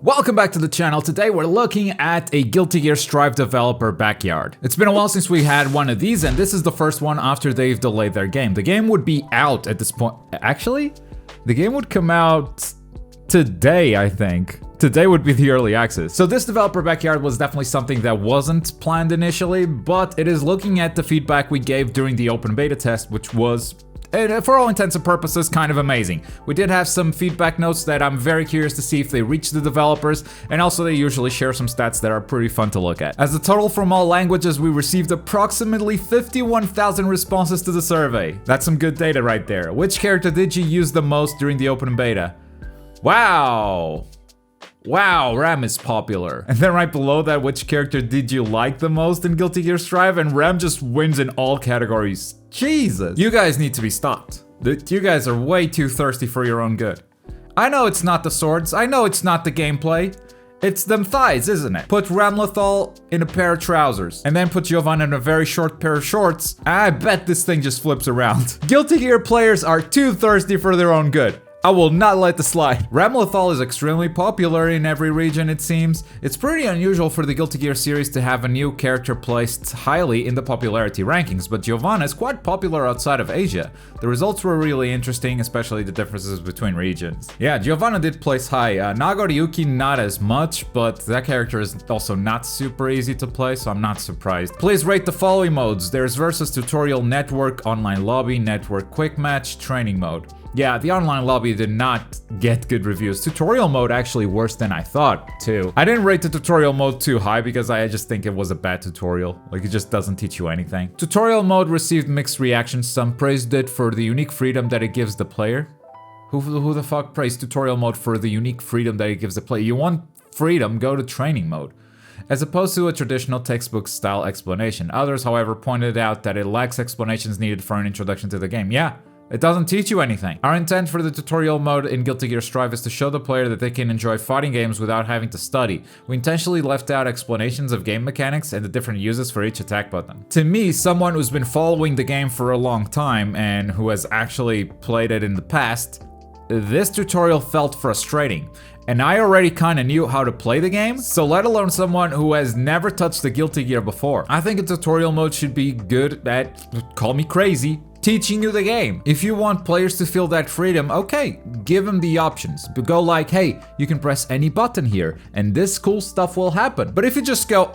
Welcome back to the channel. Today we're looking at a Guilty Gear Strive developer backyard. It's been a while since we had one of these, and this is the first one after they've delayed their game. The game would be out at this point. Actually, the game would come out today, I think. Today would be the early access. So this developer backyard was definitely something that wasn't planned initially, but it is looking at the feedback we gave during the open beta test, which was, for all intents and purposes, kind of amazing. We did have some feedback notes that I'm very curious to see if they reach the developers, and also they usually share some stats that are pretty fun to look at. As a total from all languages, we received approximately 51,000 responses to the survey. That's some good data right there. Which character did you use the most during the open beta? Wow, Ram is popular. And then right below that, which character did you like the most in Guilty Gear Strive? And Ram just wins in all categories. Jesus. You guys need to be stopped. You guys are way too thirsty for your own good. I know it's not the swords. I know it's not the gameplay. It's them thighs, isn't it? Put Ramlethal in a pair of trousers, and then put Giovanna in a very short pair of shorts. I bet this thing just flips around. Guilty Gear players are too thirsty for their own good. I will not let this slide. Ramlethal is extremely popular in every region, it seems. It's pretty unusual for the Guilty Gear series to have a new character placed highly in the popularity rankings, but Giovanna is quite popular outside of Asia. The results were really interesting, especially the differences between regions. Yeah, Giovanna did place high. Nagoriyuki not as much, but that character is also not super easy to play, so I'm not surprised. Please rate the following modes. There's versus tutorial, network, online lobby, network quick match, training mode. Yeah, the online lobby did not get good reviews. Tutorial mode actually worse than I thought, too. I didn't rate the tutorial mode too high because I just think it was a bad tutorial. Like, it just doesn't teach you anything. Tutorial mode received mixed reactions. Some praised it for the unique freedom that it gives the player. Who the fuck praised tutorial mode for the unique freedom that it gives the player? You want freedom, go to training mode. As opposed to a traditional textbook-style explanation. Others, however, pointed out that it lacks explanations needed for an introduction to the game. Yeah. It doesn't teach you anything. Our intent for the tutorial mode in Guilty Gear Strive is to show the player that they can enjoy fighting games without having to study. We intentionally left out explanations of game mechanics and the different uses for each attack button. To me, someone who's been following the game for a long time and who has actually played it in the past, this tutorial felt frustrating. And I already kinda knew how to play the game, so let alone someone who has never touched the Guilty Gear before. I think a tutorial mode should be good at, call me crazy, teaching you the game. If you want players to feel that freedom, okay, give them the options. But go like, hey, you can press any button here, and this cool stuff will happen. But if you just go,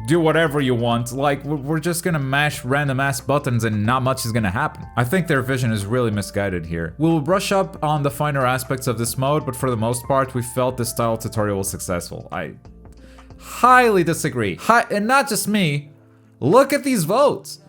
do whatever you want, like, we're just gonna mash random ass buttons and not much is gonna happen. I think their vision is really misguided here. We'll brush up on the finer aspects of this mode, but for the most part, we felt this style tutorial was successful. I highly disagree. And not just me, look at these votes.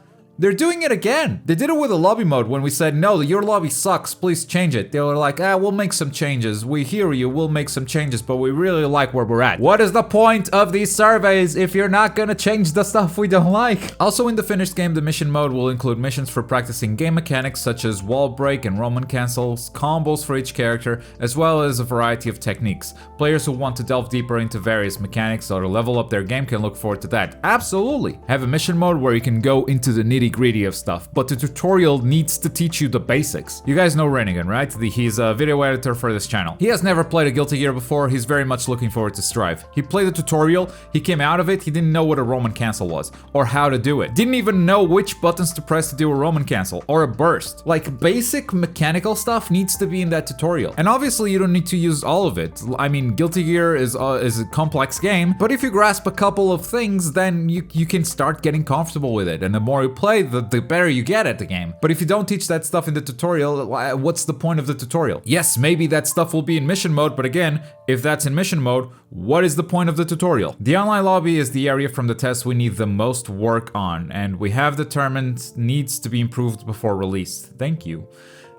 They're doing it again. They did it with a lobby mode when we said, no, your lobby sucks, please change it. They were like, we'll make some changes. We hear you, we'll make some changes, but we really like where we're at. What is the point of these surveys if you're not gonna change the stuff we don't like? Also in the finished game, the mission mode will include missions for practicing game mechanics such as wall break and Roman cancels, combos for each character, as well as a variety of techniques. Players who want to delve deeper into various mechanics or to level up their game can look forward to that. Absolutely. Have a mission mode where you can go into the nitty-gritty of stuff, but the tutorial needs to teach you the basics. You guys know Rennigan, right? He's a video editor for this channel. He has never played a Guilty Gear before. He's very much looking forward to Strive. He played the tutorial, he came out of it, he didn't know what a Roman cancel was, or how to do it. Didn't even know which buttons to press to do a Roman cancel, or a burst. Like, basic mechanical stuff needs to be in that tutorial. And obviously you don't need to use all of it. I mean, Guilty Gear is a complex game, but if you grasp a couple of things, then you can start getting comfortable with it. And the more you play, the better you get at the game. But if you don't teach that stuff in the tutorial, what's the point of the tutorial? Yes, maybe that stuff will be in mission mode, but again, if that's in mission mode, what is the point of the tutorial? The online lobby is the area from the test we need the most work on, and we have determined needs to be improved before release. Thank you.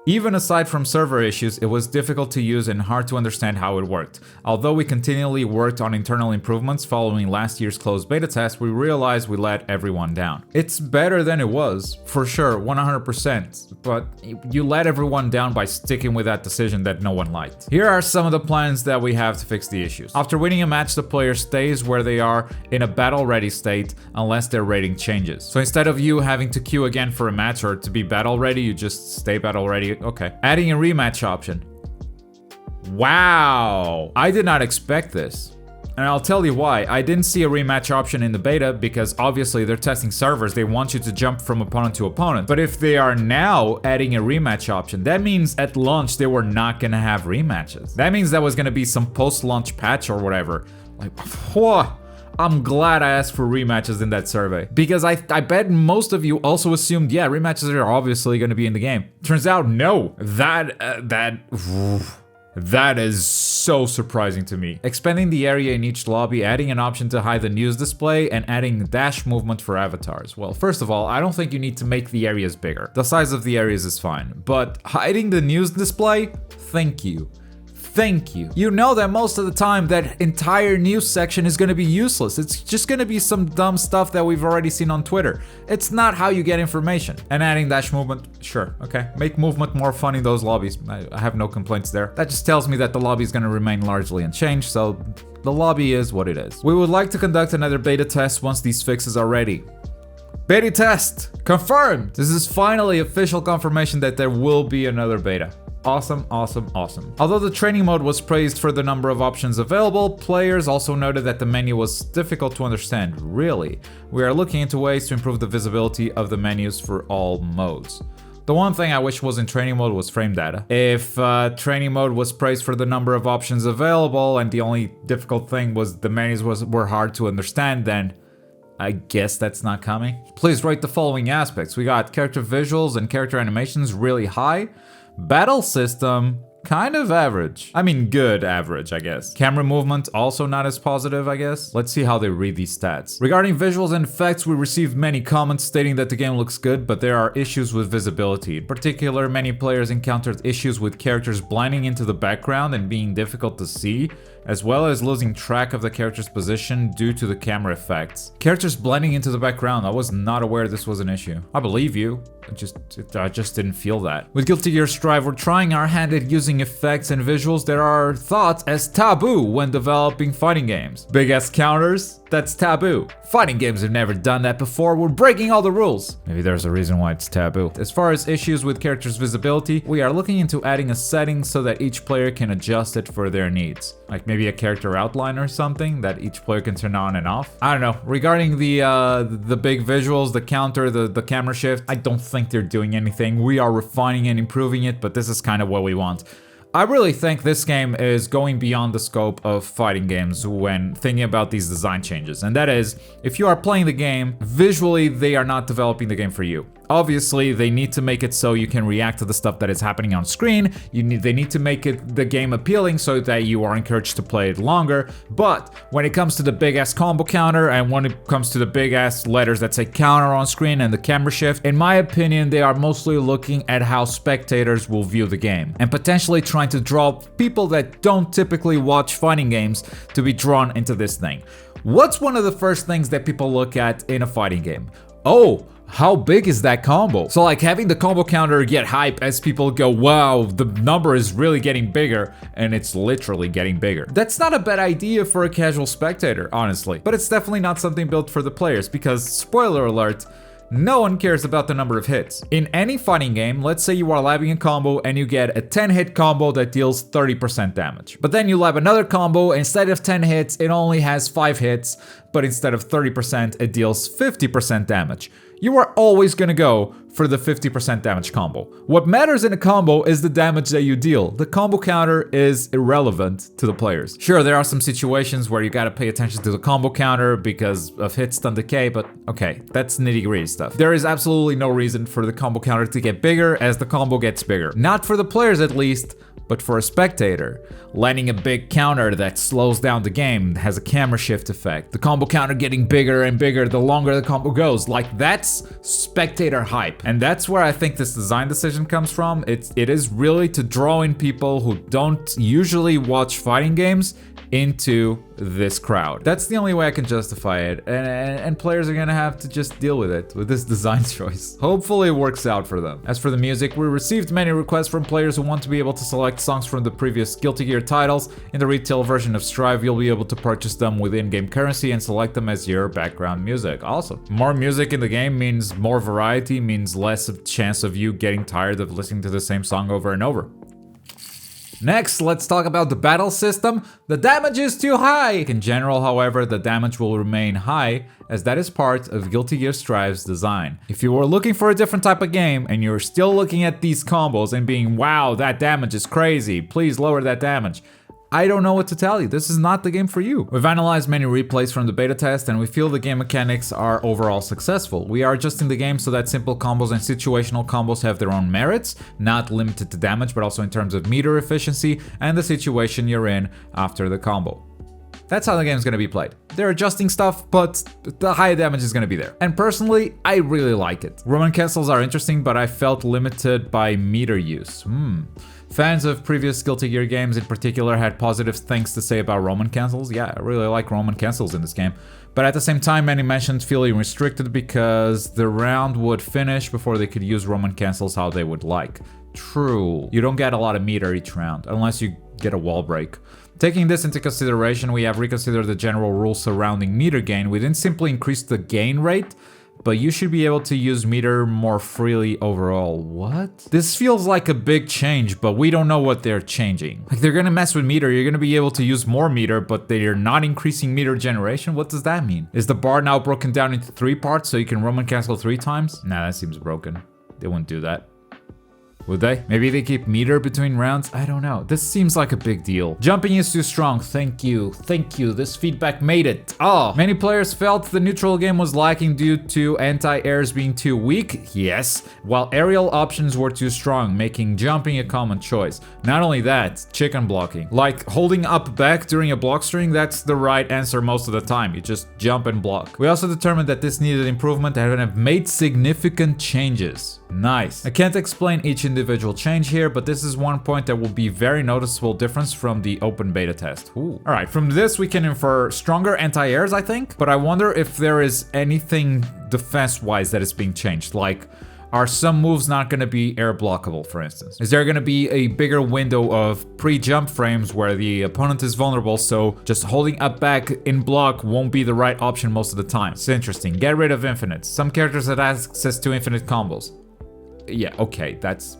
Even aside from server issues, it was difficult to use and hard to understand how it worked. Although we continually worked on internal improvements following last year's closed beta test, we realized we let everyone down. It's better than it was, for sure, 100%, but you let everyone down by sticking with that decision that no one liked. Here are some of the plans that we have to fix the issues. After winning a match, the player stays where they are in a battle-ready state unless their rating changes. So instead of you having to queue again for a match or to be battle-ready, you just stay battle-ready. Okay. Adding a rematch option. Wow. I did not expect this. And I'll tell you why. I didn't see a rematch option in the beta because obviously they're testing servers. They want you to jump from opponent to opponent. But if they are now adding a rematch option, that means at launch they were not gonna have rematches. That means that was gonna be some post-launch patch or whatever. Like, whoa. I'm glad I asked for rematches in that survey. Because I bet most of you also assumed, yeah, rematches are obviously gonna be in the game. Turns out, no. That is so surprising to me. Expanding the area in each lobby, adding an option to hide the news display, and adding dash movement for avatars. Well, first of all, I don't think you need to make the areas bigger. The size of the areas is fine. But hiding the news display? Thank you. Thank you. You know that most of the time that entire news section is gonna be useless. It's just gonna be some dumb stuff that we've already seen on Twitter. It's not how you get information. And adding dash movement, sure, okay. Make movement more fun in those lobbies. I have no complaints there. That just tells me that the lobby is gonna remain largely unchanged, so the lobby is what it is. We would like to conduct another beta test once these fixes are ready. Beta test confirmed! This is finally official confirmation that there will be another beta. Awesome, awesome, awesome. Although the training mode was praised for the number of options available, players also noted that the menu was difficult to understand. Really? We are looking into ways to improve the visibility of the menus for all modes. The one thing I wish was in training mode was frame data. If training mode was praised for the number of options available and the only difficult thing was the menus were hard to understand, then I guess that's not coming. Please rate the following aspects. We got character visuals and character animations really high. Battle system, kind of average. I mean, good average, I guess. Camera movement, also not as positive, I guess. Let's see how they read these stats. Regarding visuals and effects, we received many comments stating that the game looks good, but there are issues with visibility. In particular, many players encountered issues with characters blending into the background and being difficult to see, as well as losing track of the character's position due to the camera effects. Characters blending into the background, I was not aware this was an issue. I believe you. I just didn't feel that. With Guilty Gear Strive, we're trying our hand at using effects and visuals that are thought as taboo when developing fighting games. Big ass counters? That's taboo. Fighting games have never done that before. We're breaking all the rules. Maybe there's a reason why it's taboo. As far as issues with characters' visibility, we are looking into adding a setting so that each player can adjust it for their needs. Like maybe a character outline or something that each player can turn on and off. I don't know. Regarding the big visuals, the counter, the camera shift, I don't think they're doing anything. We are refining and improving it, but this is kind of what we want. I really think this game is going beyond the scope of fighting games when thinking about these design changes. And that is, if you are playing the game, visually they are not developing the game for you. Obviously, they need to make it so you can react to the stuff that is happening on screen. They need to make the game appealing so that you are encouraged to play it longer. But when it comes to the big ass combo counter and when it comes to the big ass letters that say counter on screen and the camera shift, in my opinion, they are mostly looking at how spectators will view the game and potentially trying to draw people that don't typically watch fighting games to be drawn into this thing. What's one of the first things that people look at in a fighting game? Oh, how big is that combo? So like having the combo counter get hype as people go, wow, the number is really getting bigger, and it's literally getting bigger. That's not a bad idea for a casual spectator, honestly. But it's definitely not something built for the players because, spoiler alert, no one cares about the number of hits. In any fighting game, let's say you are labbing a combo and you get a 10-hit combo that deals 30% damage. But then you lab another combo, instead of 10 hits, it only has 5 hits, but instead of 30%, it deals 50% damage. You are always gonna go for the 50% damage combo. What matters in a combo is the damage that you deal. The combo counter is irrelevant to the players. Sure, there are some situations where you gotta pay attention to the combo counter because of hit stun decay, but okay, that's nitty-gritty stuff. There is absolutely no reason for the combo counter to get bigger as the combo gets bigger. Not for the players at least, but for a spectator. Landing a big counter that slows down the game, has a camera shift effect. The combo counter getting bigger and bigger the longer the combo goes. Like, that's spectator hype. And that's where I think this design decision comes from. It is really to draw in people who don't usually watch fighting games into this crowd. That's the only way I can justify it, and players are gonna have to just deal with it, with this design choice. Hopefully it works out for them. As for the music, we received many requests from players who want to be able to select songs from the previous Guilty Gear titles. In the retail version of Strive, you'll be able to purchase them with in-game currency and select them as your background music. Awesome. More music in the game means more variety, means less of chance of you getting tired of listening to the same song over and over. Next, let's talk about the battle system. The damage is too high. In general, however, the damage will remain high as that is part of Guilty Gear Strive's design. If you were looking for a different type of game and you're still looking at these combos and being, wow, that damage is crazy, please lower that damage, I don't know what to tell you. This is not the game for you. We've analyzed many replays from the beta test and we feel the game mechanics are overall successful. We are adjusting the game so that simple combos and situational combos have their own merits, not limited to damage, but also in terms of meter efficiency and the situation you're in after the combo. That's how the game's gonna be played. They're adjusting stuff, but the high damage is gonna be there. And personally, I really like it. Roman cancels are interesting, but I felt limited by meter use. Fans of previous Guilty Gear games in particular had positive things to say about Roman cancels. Yeah, I really like Roman cancels in this game. But at the same time, many mentioned feeling restricted because the round would finish before they could use Roman cancels how they would like. True. You don't get a lot of meter each round, unless you get a wall break. Taking this into consideration, we have reconsidered the general rules surrounding meter gain. We didn't simply increase the gain rate, but you should be able to use meter more freely overall. What? This feels like a big change, but we don't know what they're changing. Like, they're gonna mess with meter, you're gonna be able to use more meter, but they're not increasing meter generation? What does that mean? Is the bar now broken down into 3 parts so you can Roman cancel 3 times? Nah, that seems broken. They wouldn't do that. Would they? Maybe they keep meter between rounds? I don't know. This seems like a big deal. Jumping is too strong. Thank you. Thank you. This feedback made it. Oh, many players felt the neutral game was lacking due to anti-airs being too weak. Yes. While aerial options were too strong, making jumping a common choice. Not only that, chicken blocking. Like holding up back during a block string, that's the right answer most of the time. You just jump and block. We also determined that this needed improvement and have made significant changes. Nice. I can't explain each individual change here, but this is one point that will be very noticeable difference from the open beta test. Ooh. All right, from this we can infer stronger anti-airs, I think, but I wonder if there is anything defense-wise that is being changed. Like, are some moves not gonna be air blockable, for instance? Is there gonna be a bigger window of pre-jump frames where the opponent is vulnerable, so just holding up back in block won't be the right option most of the time? It's interesting. Get rid of infinites. Some characters have access to infinite combos. Yeah, okay, that's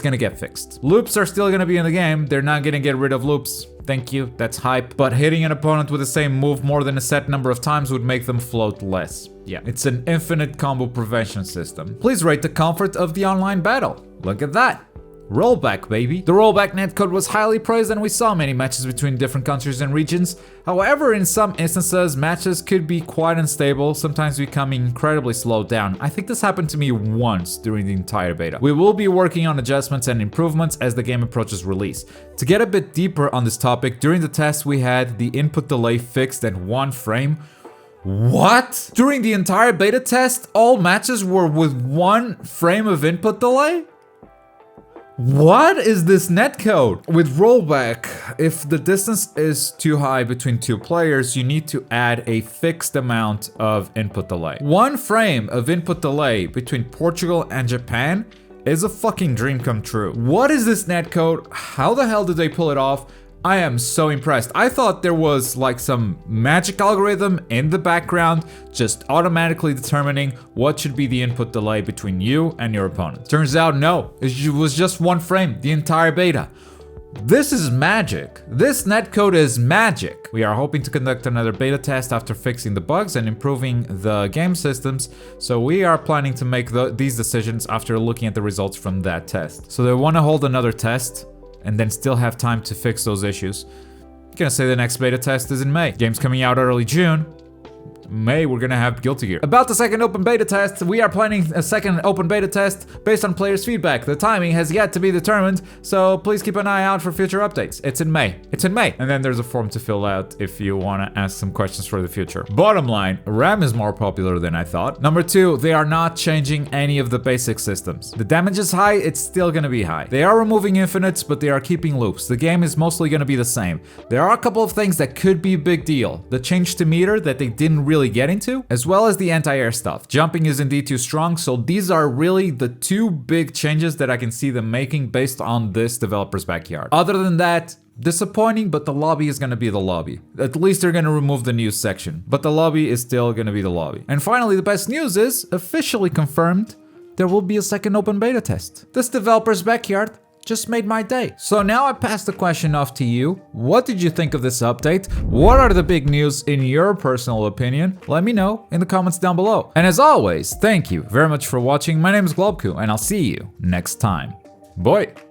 gonna get fixed. Loops are still gonna be in the game. They're not gonna get rid of loops. Thank you, that's hype. But hitting an opponent with the same move more than a set number of times would make them float less. Yeah, it's an infinite combo prevention system. Please rate the comfort of the online battle. Look at that. Rollback, baby. The rollback netcode was highly praised and we saw many matches between different countries and regions. However, in some instances, matches could be quite unstable, sometimes becoming incredibly slowed down. I think this happened to me once during the entire beta. We will be working on adjustments and improvements as the game approaches release. To get a bit deeper on this topic, during the test we had the input delay fixed at 1 frame. What? During the entire beta test, all matches were with 1 frame of input delay? What is this netcode? With rollback, if the distance is too high between 2 players, you need to add a fixed amount of input delay. 1 frame of input delay between Portugal and Japan is a fucking dream come true. What is this netcode? How the hell did they pull it off? I am so impressed. I thought there was like some magic algorithm in the background just automatically determining what should be the input delay between you and your opponent. Turns out no, it was just 1 frame the entire beta. This is magic. This netcode is magic. We are hoping to conduct another beta test after fixing the bugs and improving the game systems, so we are planning to make these decisions after looking at the results from that test. So they want to hold another test and then still have time to fix those issues. I'm gonna say the next beta test is in May. Game's coming out early June. May, we're gonna have Guilty Gear. About the second open beta test, we are planning a second open beta test based on players' feedback. The timing has yet to be determined, so please keep an eye out for future updates. It's in May. It's in May. And then there's a form to fill out if you wanna ask some questions for the future. Bottom line, RAM is more popular than I thought. Number 2, they are not changing any of the basic systems. The damage is high, it's still gonna be high. They are removing infinites, but they are keeping loops. The game is mostly gonna be the same. There are a couple of things that could be a big deal. The change to meter that they didn't really get into, as well as the anti-air stuff. Jumping is indeed too strong, so these are really the 2 big changes that I can see them making based on this developer's backyard. Other than that, disappointing, but the lobby is gonna be the lobby. At least they're gonna remove the news section, but the lobby is still gonna be the lobby. And finally, the best news is, officially confirmed, there will be a second open beta test. This developer's backyard just made my day. So now I pass the question off to you. What did you think of this update? What are the big news in your personal opinion? Let me know in the comments down below. And as always, thank you very much for watching. My name is Globku, and I'll see you next time. Bye!